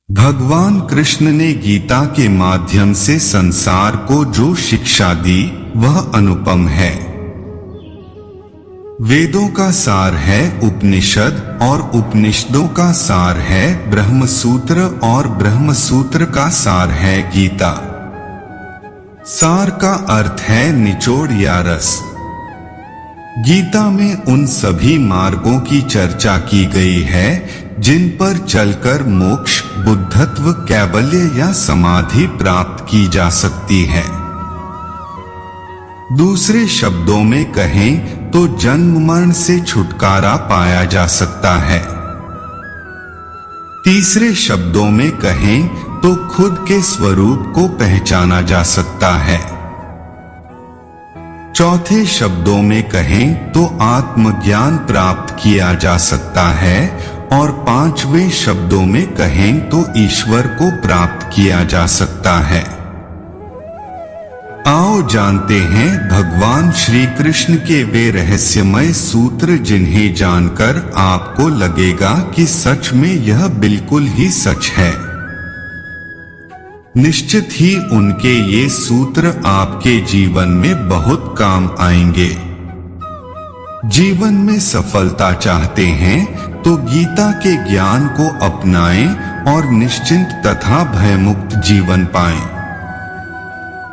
भगवान कृष्ण ने गीता के माध्यम से संसार को जो शिक्षा दी वह अनुपम है। वेदों का सार है उपनिषद और उपनिषदों का सार है ब्रह्मसूत्र और ब्रह्मसूत्र का सार है गीता। सार का अर्थ है निचोड़ या रस। गीता में उन सभी मार्गों की चर्चा की गई है जिन पर चलकर मोक्ष, बुद्धत्व, कैवल्य या समाधि प्राप्त की जा सकती है। दूसरे शब्दों में कहें तो जन्म मरण से छुटकारा पाया जा सकता है। तीसरे शब्दों में कहें तो खुद के स्वरूप को पहचाना जा सकता है। चौथे शब्दों में कहें तो आत्मज्ञान प्राप्त किया जा सकता है और पांचवें शब्दों में कहें तो ईश्वर को प्राप्त किया जा सकता है। आओ जानते हैं भगवान श्री कृष्ण के वे रहस्यमय सूत्र जिन्हें जानकर आपको लगेगा कि सच में यह बिल्कुल ही सच है। निश्चित ही उनके ये सूत्र आपके जीवन में बहुत काम आएंगे। जीवन में सफलता चाहते हैं तो गीता के ज्ञान को अपनाएं और निश्चिंत तथा भयमुक्त जीवन पाएं।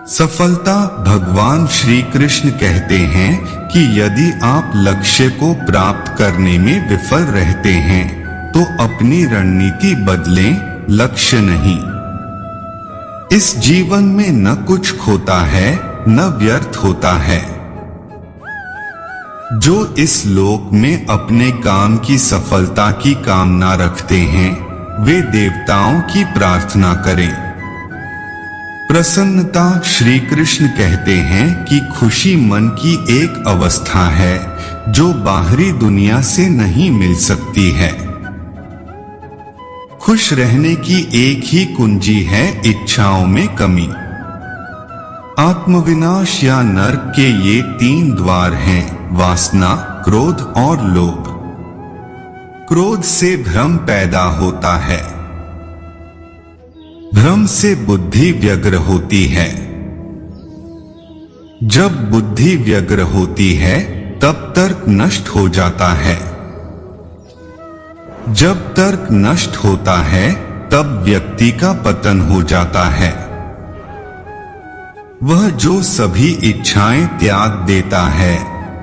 सफलता भगवान श्री कृष्ण कहते हैं कि यदि आप लक्ष्य को प्राप्त करने में विफल रहते हैं तो अपनी रणनीति बदलें, लक्ष्य नहीं। इस जीवन में न कुछ खोता है न व्यर्थ होता है। जो इस लोक में अपने काम की सफलता की कामना रखते हैं वे देवताओं की प्रार्थना करें। प्रसन्नता श्री कृष्ण कहते हैं कि खुशी मन की एक अवस्था है जो बाहरी दुनिया से नहीं मिल सकती है। खुश रहने की एक ही कुंजी है इच्छाओं में कमी। आत्मविनाश या नरक के ये तीन द्वार हैं, वासना, क्रोध और लोभ। क्रोध से भ्रम पैदा होता है। भ्रम से बुद्धि व्यग्र होती है। जब बुद्धि व्यग्र होती है तब तर्क नष्ट हो जाता है। जब तर्क नष्ट होता है तब व्यक्ति का पतन हो जाता है। वह जो सभी इच्छाएं त्याग देता है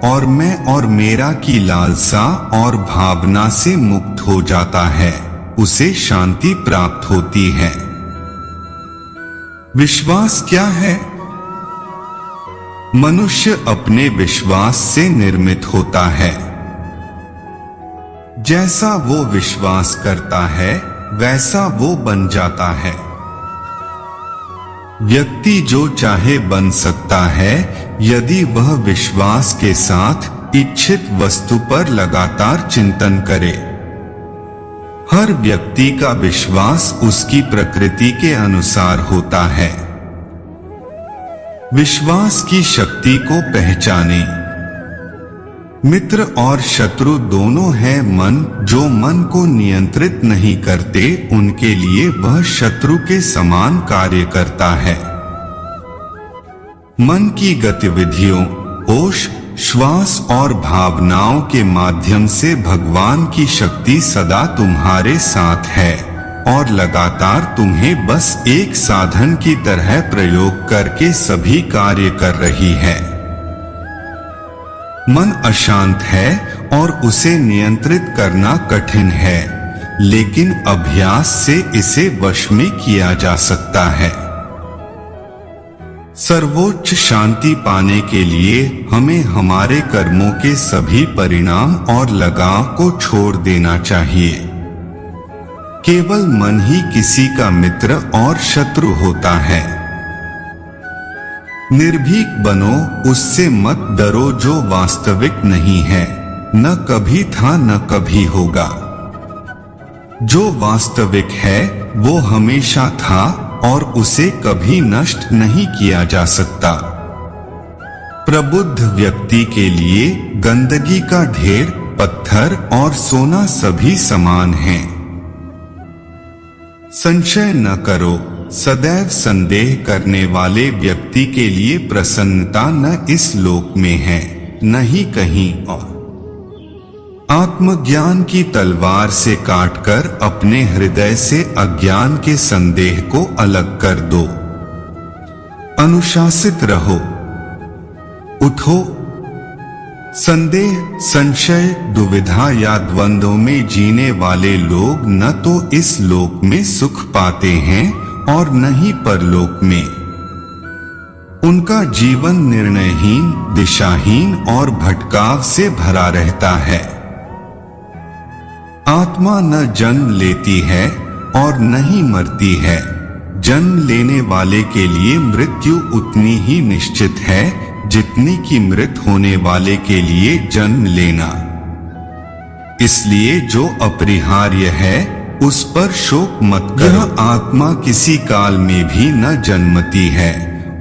और मैं और मेरा की लालसा और भावना से मुक्त हो जाता है उसे शांति प्राप्त होती है। विश्वास क्या है? मनुष्य अपने विश्वास से निर्मित होता है। जैसा वो विश्वास करता है वैसा वो बन जाता है। व्यक्ति जो चाहे बन सकता है यदि वह विश्वास के साथ इच्छित वस्तु पर लगातार चिंतन करे। हर व्यक्ति का विश्वास उसकी प्रकृति के अनुसार होता है। विश्वास की शक्ति को पहचाने। मित्र और शत्रु दोनों है मन। जो मन को नियंत्रित नहीं करते उनके लिए वह शत्रु के समान कार्य करता है। मन की गतिविधियों, होश, श्वास और भावनाओं के माध्यम से भगवान की शक्ति सदा तुम्हारे साथ है और लगातार तुम्हें बस एक साधन की तरह प्रयोग करके सभी कार्य कर रही है। मन अशांत है और उसे नियंत्रित करना कठिन है, लेकिन अभ्यास से इसे वश में किया जा सकता है। सर्वोच्च शांति पाने के लिए हमें हमारे कर्मों के सभी परिणाम और लगाव को छोड़ देना चाहिए। केवल मन ही किसी का मित्र और शत्रु होता है। निर्भीक बनो, उससे मत डरो जो वास्तविक नहीं है, न कभी था न कभी होगा। जो वास्तविक है वो हमेशा था और उसे कभी नष्ट नहीं किया जा सकता। प्रबुद्ध व्यक्ति के लिए गंदगी का ढेर, पत्थर और सोना सभी समान हैं। संशय न करो, सदैव संदेह करने वाले व्यक्ति के लिए प्रसन्नता न इस लोक में है न ही कहीं और। आत्मज्ञान की तलवार से काटकर अपने हृदय से अज्ञान के संदेह को अलग कर दो। अनुशासित रहो, उठो। संदेह, संशय, दुविधा या द्वंद्व में जीने वाले लोग न तो इस लोक में सुख पाते हैं और न ही परलोक में। उनका जीवन निर्णयहीन, दिशाहीन और भटकाव से भरा रहता है। आत्मा न जन्म लेती है और न ही मरती है। जन्म लेने वाले के लिए मृत्यु उतनी ही निश्चित है जितनी कि मृत होने वाले के लिए जन्म लेना। इसलिए जो अपरिहार्य है उस पर शोक मत करो। यह आत्मा किसी काल में भी न जन्मती है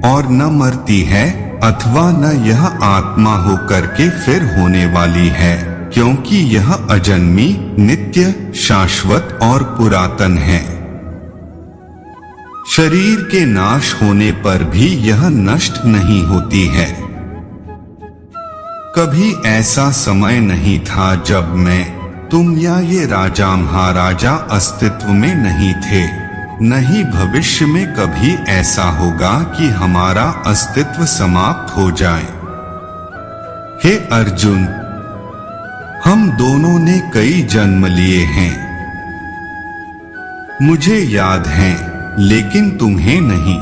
और न मरती है, अथवा न यह आत्मा होकर के फिर होने वाली है, क्योंकि यह अजन्मी, नित्य, शाश्वत और पुरातन है। शरीर के नाश होने पर भी यह नष्ट नहीं होती है। कभी ऐसा समय नहीं था जब मैं, तुम या ये राजा महाराजा अस्तित्व में नहीं थे। न ही भविष्य में कभी ऐसा होगा कि हमारा अस्तित्व समाप्त हो जाए। हे अर्जुन, हम दोनों ने कई जन्म लिए हैं। मुझे याद है लेकिन तुम्हें नहीं।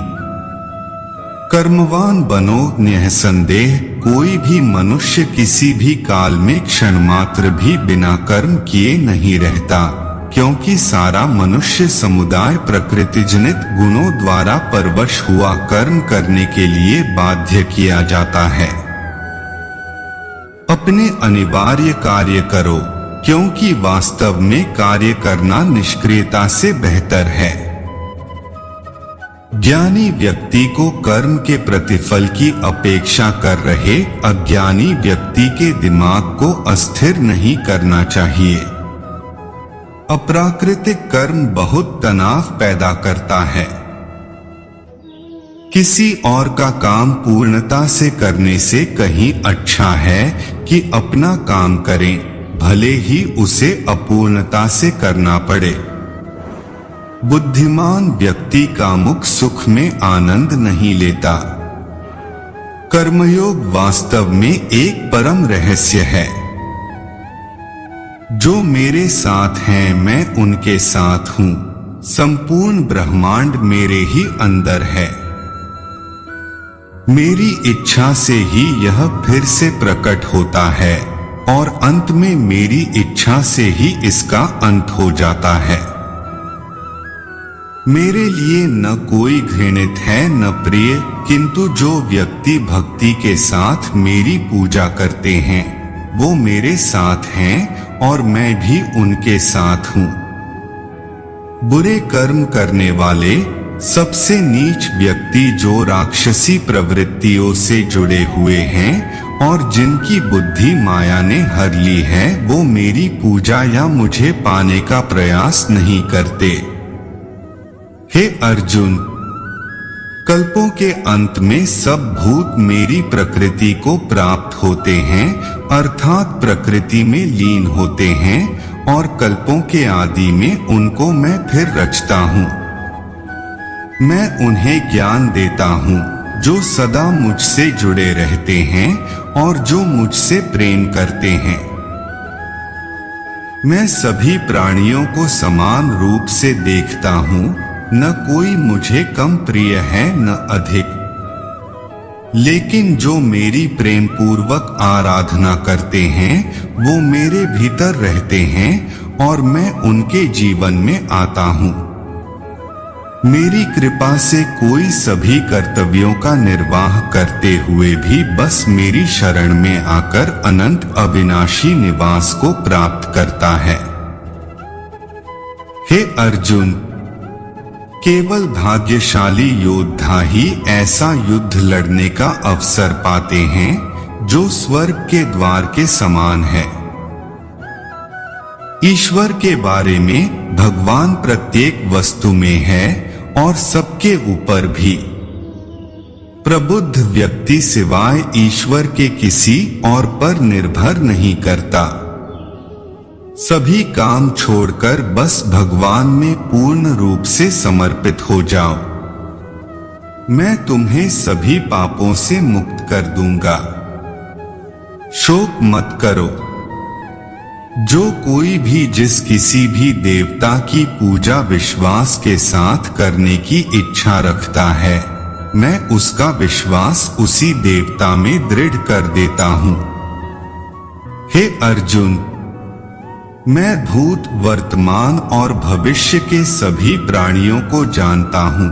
कर्मवान बनो, निःसंदेह कोई भी मनुष्य किसी भी काल में क्षण मात्र भी बिना कर्म किए नहीं रहता, क्योंकि सारा मनुष्य समुदाय प्रकृतिजनित गुणों द्वारा परवश हुआ कर्म करने के लिए बाध्य किया जाता है। अपने अनिवार्य कार्य करो, क्योंकि वास्तव में कार्य करना निष्क्रियता से बेहतर है। ज्ञानी व्यक्ति को कर्म के प्रतिफल की अपेक्षा कर रहे अज्ञानी व्यक्ति के दिमाग को अस्थिर नहीं करना चाहिए। अप्राकृतिक कर्म बहुत तनाव पैदा करता है। किसी और का काम पूर्णता से करने से कहीं अच्छा है कि अपना काम करें, भले ही उसे अपूर्णता से करना पड़े। बुद्धिमान व्यक्ति का मुख सुख में आनंद नहीं लेता। कर्मयोग वास्तव में एक परम रहस्य है। जो मेरे साथ हैं मैं उनके साथ हूं। संपूर्ण ब्रह्मांड मेरे ही अंदर है। मेरी इच्छा से ही यह फिर से प्रकट होता है और अंत में मेरी इच्छा से ही इसका अंत हो जाता है। मेरे लिए न कोई घृणित है न प्रिय, किंतु जो व्यक्ति भक्ति के साथ मेरी पूजा करते हैं वो मेरे साथ हैं और मैं भी उनके साथ हूं। बुरे कर्म करने वाले, सबसे नीच व्यक्ति जो राक्षसी प्रवृत्तियों से जुड़े हुए हैं और जिनकी बुद्धि माया ने हर ली है, वो मेरी पूजा या मुझे पाने का प्रयास नहीं करते। हे अर्जुन, कल्पों के अंत में सब भूत मेरी प्रकृति को प्राप्त होते हैं, अर्थात प्रकृति में लीन होते हैं और कल्पों के आदि में उनको मैं फिर रचता हूँ। मैं उन्हें ज्ञान देता हूँ जो सदा मुझसे जुड़े रहते हैं और जो मुझसे प्रेम करते हैं। मैं सभी प्राणियों को समान रूप से देखता हूँ, न कोई मुझे कम प्रिय है न अधिक। लेकिन जो मेरी प्रेम पूर्वक आराधना करते हैं वो मेरे भीतर रहते हैं और मैं उनके जीवन में आता हूँ। मेरी कृपा से कोई सभी कर्तव्यों का निर्वाह करते हुए भी बस मेरी शरण में आकर अनंत अविनाशी निवास को प्राप्त करता है। हे अर्जुन, केवल भाग्यशाली योद्धा ही ऐसा युद्ध लड़ने का अवसर पाते हैं जो स्वर्ग के द्वार के समान है। ईश्वर के बारे में भगवान प्रत्येक वस्तु में है और सबके ऊपर भी। प्रबुद्ध व्यक्ति सिवाय ईश्वर के किसी और पर निर्भर नहीं करता। सभी काम छोड़कर बस भगवान में पूर्ण रूप से समर्पित हो जाओ। मैं तुम्हें सभी पापों से मुक्त कर दूंगा। शोक मत करो। जो कोई भी जिस किसी भी देवता की पूजा विश्वास के साथ करने की इच्छा रखता है, मैं उसका विश्वास उसी देवता में दृढ़ कर देता हूं। हे अर्जुन, मैं भूत, वर्तमान और भविष्य के सभी प्राणियों को जानता हूं,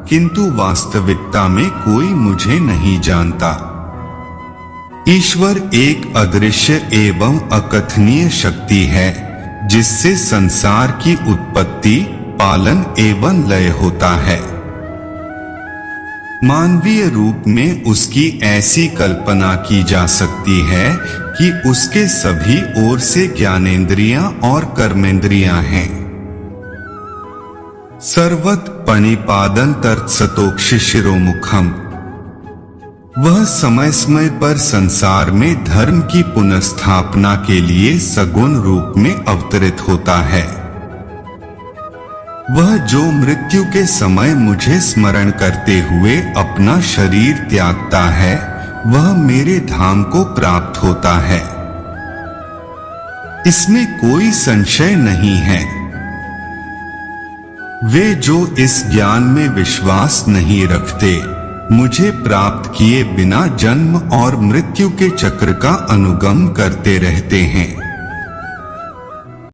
किंतु वास्तविकता में कोई मुझे नहीं जानता। ईश्वर एक अदृश्य एवं अकथनीय शक्ति है, जिससे संसार की उत्पत्ति, पालन एवं लय होता है। मानवीय रूप में उसकी ऐसी कल्पना की जा सकती है कि उसके सभी ओर से ज्ञानेंद्रियां और कर्मेंद्रियां हैं। सर्वत पणिपादं तत्सतोक्षि शिरोमुखम। वह समय समय पर संसार में धर्म की पुनर्स्थापना के लिए सगुण रूप में अवतरित होता है। वह जो मृत्यु के समय मुझे स्मरण करते हुए अपना शरीर त्यागता है, वह मेरे धाम को प्राप्त होता है। इसमें कोई संशय नहीं है। वे जो इस ज्ञान में विश्वास नहीं रखते, मुझे प्राप्त किए बिना जन्म और मृत्यु के चक्र का अनुगम करते रहते हैं।